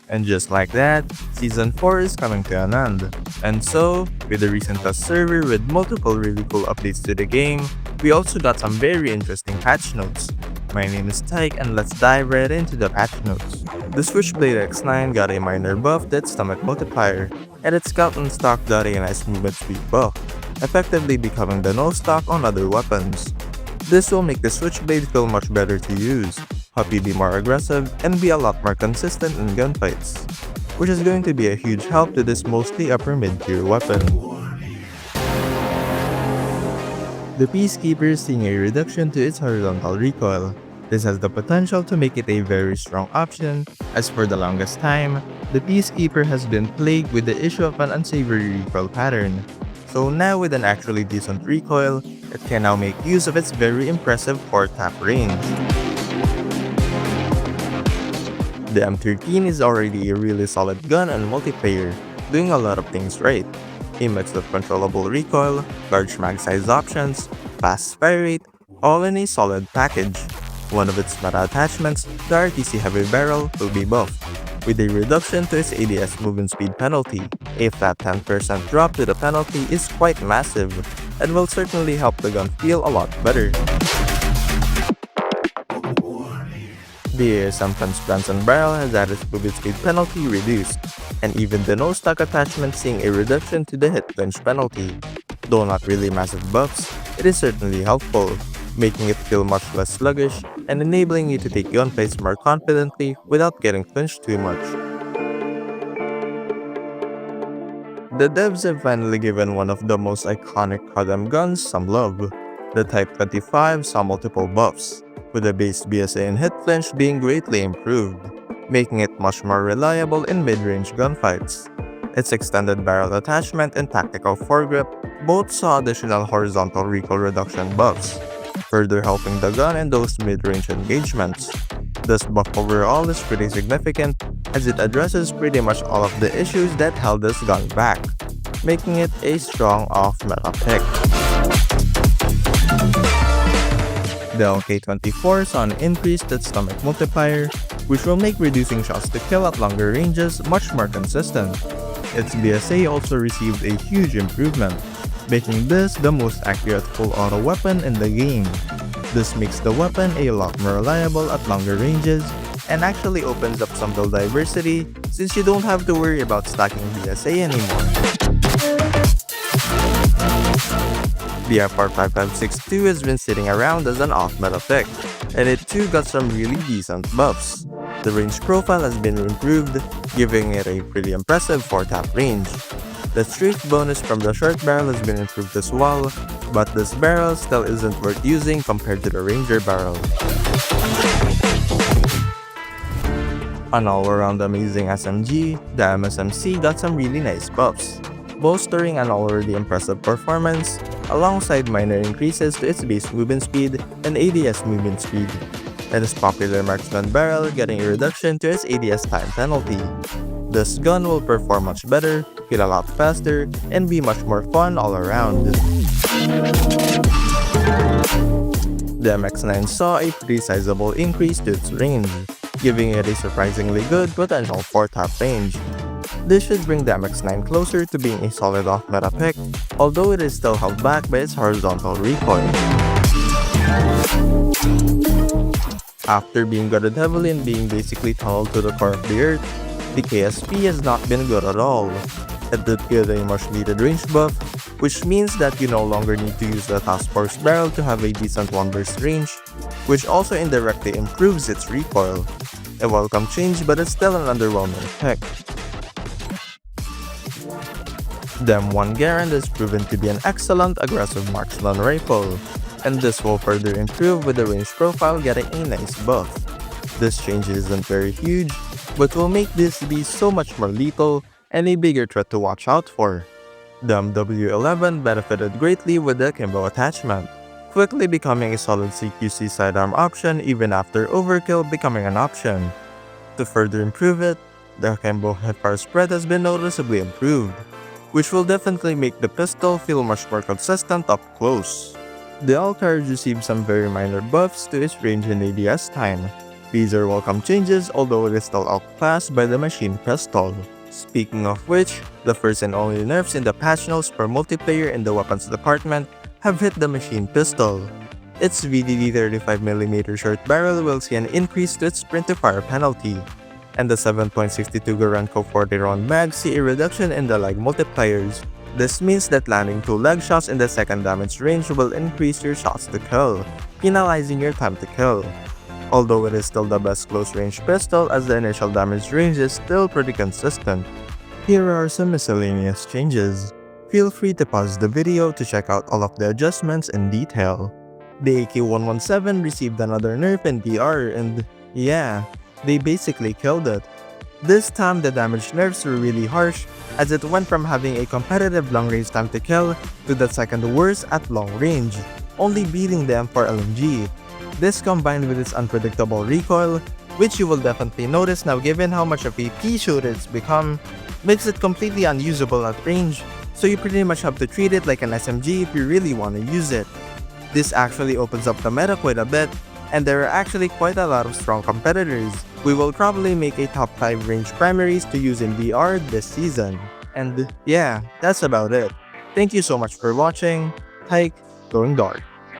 And just like that, Season 4 is coming to an end. And so, with the recent test server with multiple really cool updates to the game, we also got some very interesting patch notes. My name is Tyke and let's dive right into the patch notes. The Switchblade X9 got a minor buff that's stomach multiplier, and its Scout stock got a nice movement speed buff, effectively becoming the no stock on other weapons. This will make the Switchblade feel much better to use, help you be more aggressive, and be a lot more consistent in gunfights, which is going to be a huge help to this mostly upper mid-tier weapon. The Peacekeeper is seeing a reduction to its horizontal recoil. This has the potential to make it a very strong option, as for the longest time, the Peacekeeper has been plagued with the issue of an unsavory recoil pattern. So now with an actually decent recoil, it can now make use of its very impressive 4-tap range. The M13 is already a really solid gun on multiplayer, doing a lot of things right. A mix of controllable recoil, large mag size options, fast fire rate, all in a solid package. One of its meta attachments, the RTC heavy barrel, will be buffed, with a reduction to its ADS movement speed penalty. A flat 10% drop to the penalty is quite massive, and will certainly help the gun feel a lot better. The ASM Transparent barrel has had its movement speed penalty reduced, and even the no-stock attachment seeing a reduction to the hit flinch penalty. Though not really massive buffs, it is certainly helpful, making it feel much less sluggish and enabling you to take gunfights more confidently without getting flinched too much. The devs have finally given one of the most iconic CODM guns some love. The Type 25 saw multiple buffs, with the base BSA and hit flinch being greatly improved, making it much more reliable in mid-range gunfights. Its extended barrel attachment and tactical foregrip both saw additional horizontal recoil reduction buffs, further helping the gun in those mid-range engagements. This buff overall is pretty significant as it addresses pretty much all of the issues that held this gun back, making it a strong off-meta pick. The LK-24 saw an increased its stomach multiplier, which will make reducing shots to kill at longer ranges much more consistent. Its BSA also received a huge improvement, making this the most accurate full auto weapon in the game. This makes the weapon a lot more reliable at longer ranges, and actually opens up some build diversity since you don't have to worry about stacking BSA anymore. The FR5562 has been sitting around as an off-meta pick, and it too got some really decent buffs. The range profile has been improved, giving it a pretty impressive 4-tap range. The strafe bonus from the short barrel has been improved as well, but this barrel still isn't worth using compared to the Ranger barrel. An all-around amazing SMG, the MSMC got some really nice buffs, bolstering an already impressive performance, alongside minor increases to its base movement speed and ADS movement speed, and its popular marksman barrel getting a reduction to its ADS time penalty. This gun will perform much better, feel a lot faster, and be much more fun all around. The MX9 saw a pretty sizable increase to its range, giving it a surprisingly good potential 4-tap range. This should bring the MX9 closer to being a solid off-meta pick, although it is still held back by its horizontal recoil. After being gutted heavily and being basically tunneled to the core of the earth, the KSP has not been good at all. It did get a much needed range buff, which means that you no longer need to use the task force barrel to have a decent one burst range, which also indirectly improves its recoil. A welcome change, but it's still an underwhelming pick. The M1 Garand is proven to be an excellent aggressive marksman rifle, and this will further improve with the range profile getting a nice buff. This change isn't very huge, but will make this be so much more lethal and a bigger threat to watch out for. The MW11 benefited greatly with the Kimbo attachment, quickly becoming a solid CQC sidearm option even after overkill becoming an option. To further improve it, the Kimbo hipfire spread has been noticeably improved, which will definitely make the pistol feel much more consistent up close. The L-Carriage received some very minor buffs to its range and ADS time, These are welcome changes, although it is still outclassed by the machine pistol. Speaking of which, the first and only nerfs in the patch notes for multiplayer in the weapons department have hit the machine pistol. Its VDD 35mm short barrel will see an increase to its sprint to fire penalty, and the 7.62 Garanco 40 round mag see a reduction in the lag multipliers. This means that landing 2 lag shots in the second damage range will increase your shots to kill, penalizing your time to kill. Although it is still the best close range pistol as the initial damage range is still pretty consistent. Here are some miscellaneous changes. Feel free to pause the video to check out all of the adjustments in detail. The AK-117 received another nerf in DR and yeah, they basically killed it. This time the damage nerfs were really harsh as it went from having a competitive long range time to kill to the second worst at long range, only beating the M4 LMG. This combined with its unpredictable recoil, which you will definitely notice now given how much of a pea shooter it's become, makes it completely unusable at range, so you pretty much have to treat it like an SMG if you really want to use it. This actually opens up the meta quite a bit, and there are actually quite a lot of strong competitors. We will probably make a top 5 range primaries to use in VR this season. And yeah, that's about it. Thank you so much for watching. Hike, going dark.